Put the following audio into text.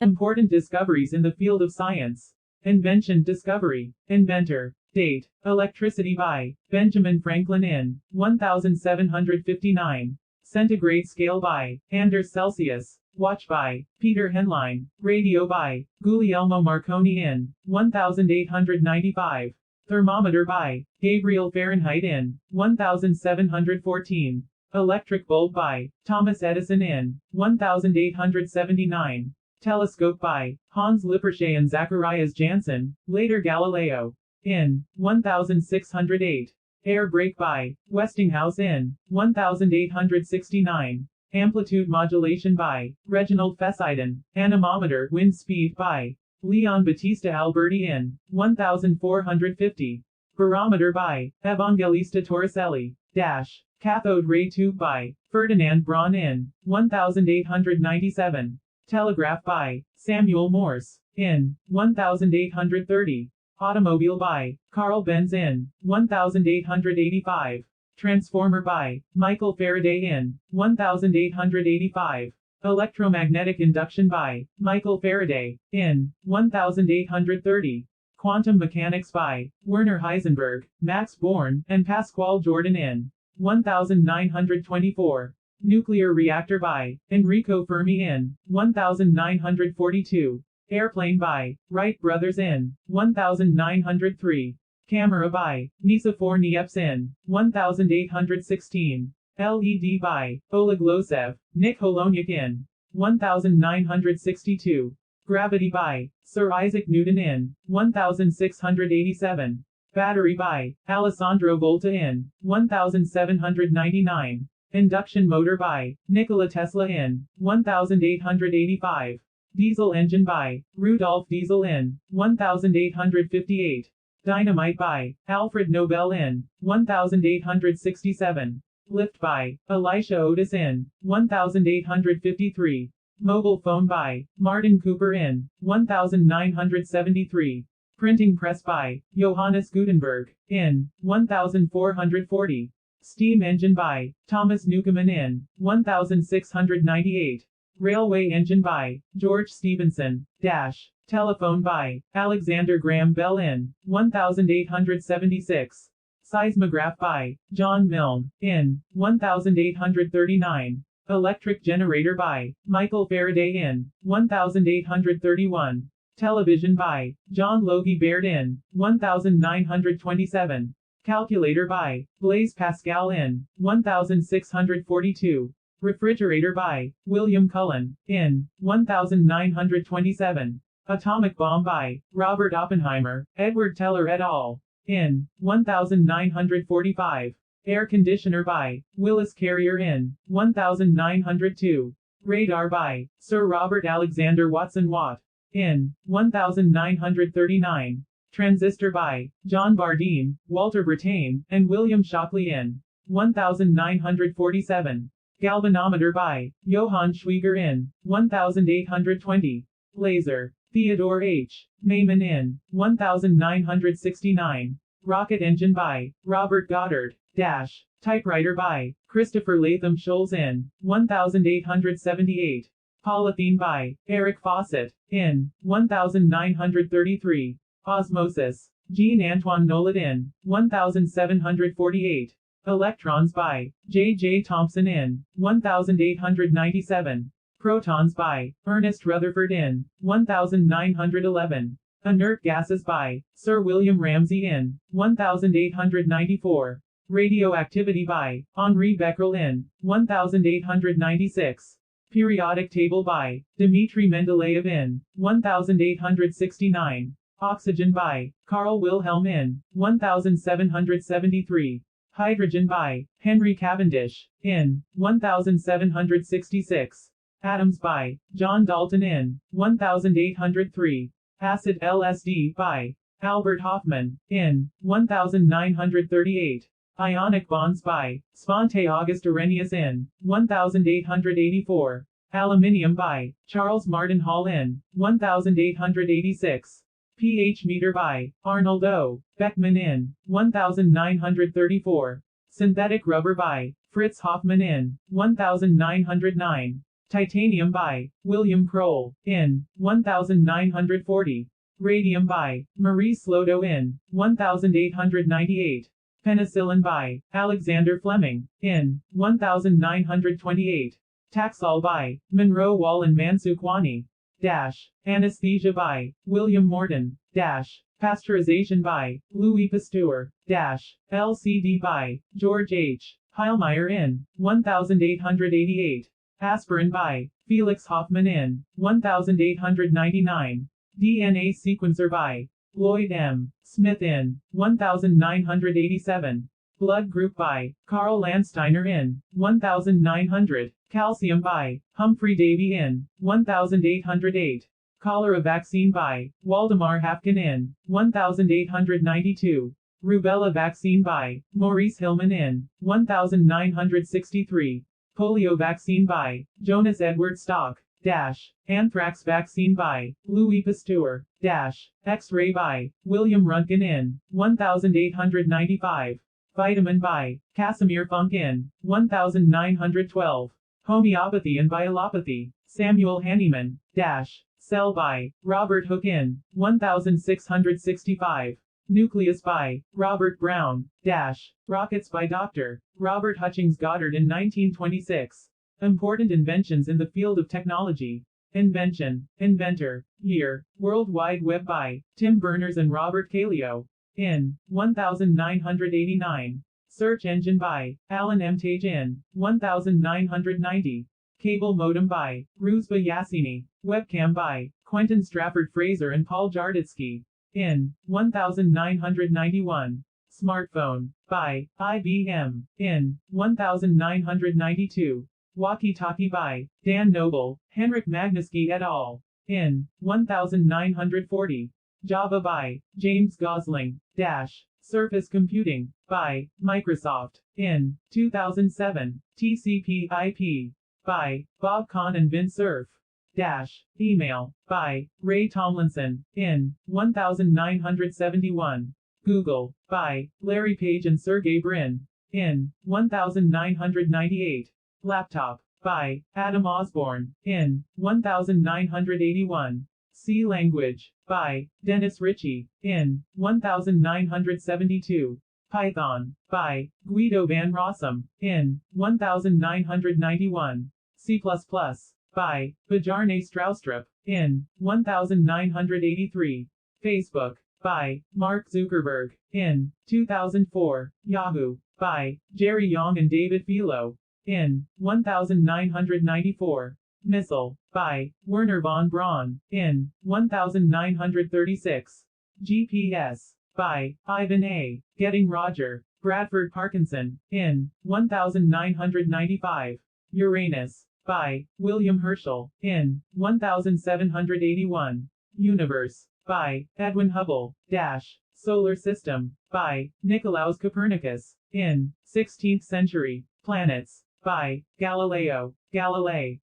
Important discoveries in the field of science. Invention discovery. Inventor. Date. Electricity by Benjamin Franklin in 1759. Centigrade scale by Anders Celsius. Watch by Peter Henlein. Radio by Guglielmo Marconi in 1895. Thermometer by Gabriel Fahrenheit in 1714. Electric bulb by Thomas Edison in 1879. Telescope by Hans Lippershey and Zacharias Janssen, later Galileo, in 1608. Air brake by Westinghouse in 1869. Amplitude modulation by Reginald Fessenden. Anemometer wind speed by Leon Battista Alberti in 1450. Barometer by Evangelista Torricelli. Cathode ray tube by Ferdinand Braun in 1897. Telegraph by Samuel Morse in 1830. Automobile by Carl Benz in 1885. Transformer by Michael Faraday in 1885. Electromagnetic induction by Michael Faraday in 1830. Quantum mechanics by Werner Heisenberg, Max Born, and Pascual Jordan in 1924. Nuclear reactor by Enrico Fermi in 1942. Airplane by Wright brothers in 1903. Camera by Nicephore Niepce in 1816. LED by Oleg Losev, Nick Holonyak in 1962. Gravity by Sir Isaac Newton in 1687. Battery by Alessandro Volta in 1799. Induction motor by Nikola Tesla in 1885. Diesel engine by Rudolf Diesel in 1858. Dynamite by Alfred Nobel in 1867. Lift by Elisha Otis in 1853. Mobile phone by Martin Cooper in 1973. Printing press by Johannes Gutenberg in 1440. Steam engine by Thomas Newcomen in 1698. Railway engine by George Stephenson. Telephone by Alexander Graham Bell in 1876. Seismograph by John Milne in 1839. Electric generator by Michael Faraday in 1831. Television by John Logie Baird in 1927. Calculator by Blaise Pascal in 1642. Refrigerator by William Cullen in 1927. Atomic bomb by Robert Oppenheimer, Edward Teller et al. In 1945. Air conditioner by Willis Carrier in 1902. Radar by Sir Robert Alexander Watson Watt in 1939. Transistor by John Bardeen, Walter Brattain, and William Shockley in 1947. Galvanometer by Johann Schwieger in 1820. Laser. Theodore H. Mayman in 1969. Rocket engine by Robert Goddard. Typewriter by Christopher Latham Scholes in 1878. Polythene by Eric Fawcett in 1933. Osmosis. Jean-Antoine Nollet in 1748. Electrons by J. Thomson in 1897. Protons by Ernest Rutherford in 1911. Inert gases by Sir William Ramsay in 1894. Radioactivity by Henri Becquerel in 1896. Periodic table by Dmitri Mendeleev in 1869. Oxygen by Carl Wilhelm in 1773. Hydrogen by Henry Cavendish in 1766. Atoms by John Dalton in 1803. Acid LSD by Albert Hoffman in 1938. Ionic bonds by Svante August Arrhenius in 1884. Aluminium by Charles Martin Hall in 1886. pH meter by Arnold O. Beckman in 1934. Synthetic rubber by Fritz Hoffmann in 1909. Titanium by William Kroll, in 1940. Radium by Marie Slaughter in 1898. Penicillin by Alexander Fleming, in 1928. Taxol by Monroe Wall and Mansukwani. Anesthesia by William Morton. Pasteurization by Louis Pasteur. LCD by George H. Heilmeyer in 1888. Aspirin by Felix Hoffman in 1899. DNA sequencer by Lloyd M. Smith in 1987. Blood group by Carl Landsteiner in 1900. Calcium by Humphrey Davy in 1808. Cholera vaccine by Waldemar Hafken in 1892. Rubella vaccine by Maurice Hillman in 1963. Polio vaccine by Jonas Edward Stock. Anthrax vaccine by Louis Pasteur. X-ray by William Röntgen in 1895. Vitamin by Casimir Funk in 1912. Homeopathy and Biolopathy, Samuel Hahnemann. Cell by Robert Hooke in 1665. Nucleus by Robert Brown. Rockets by Dr. Robert Hutchings Goddard in 1926. Important inventions in the field of technology. Invention, inventor, year, World Wide Web by Tim Berners and Robert Calio. In 1989. Search engine by Alan M. Tage in 1990. Cable modem by Ruzba Yassini. Webcam by Quentin Strafford Fraser and Paul Jarditsky. In 1991. Smartphone by IBM. In 1992. Walkie-talkie by Dan Noble, Henrik Magnusky et al. In 1940. Java by James Gosling. Surface Computing by Microsoft. In 2007. TCP/IP by Bob Kahn and Vint Cerf. Email by Ray Tomlinson. In 1971. Google by Larry Page and Sergey Brin. In 1998. Laptop by Adam Osborne. In 1981. C Language by Dennis Ritchie. In 1972. Python by Guido van Rossum. In 1991. C++ by Bjarne Stroustrup. In 1983. Facebook by Mark Zuckerberg. In 2004. Yahoo by Jerry Yang and David Filo. In 1994. Missile by Werner von Braun. In 1936. GPS by Ivan A. Getting Roger, Bradford Parkinson. In 1995. Uranus by William Herschel. In 1781. Universe by Edwin Hubble. Solar System by Nicolaus Copernicus. In 16th century. Planets by Galileo Galilei.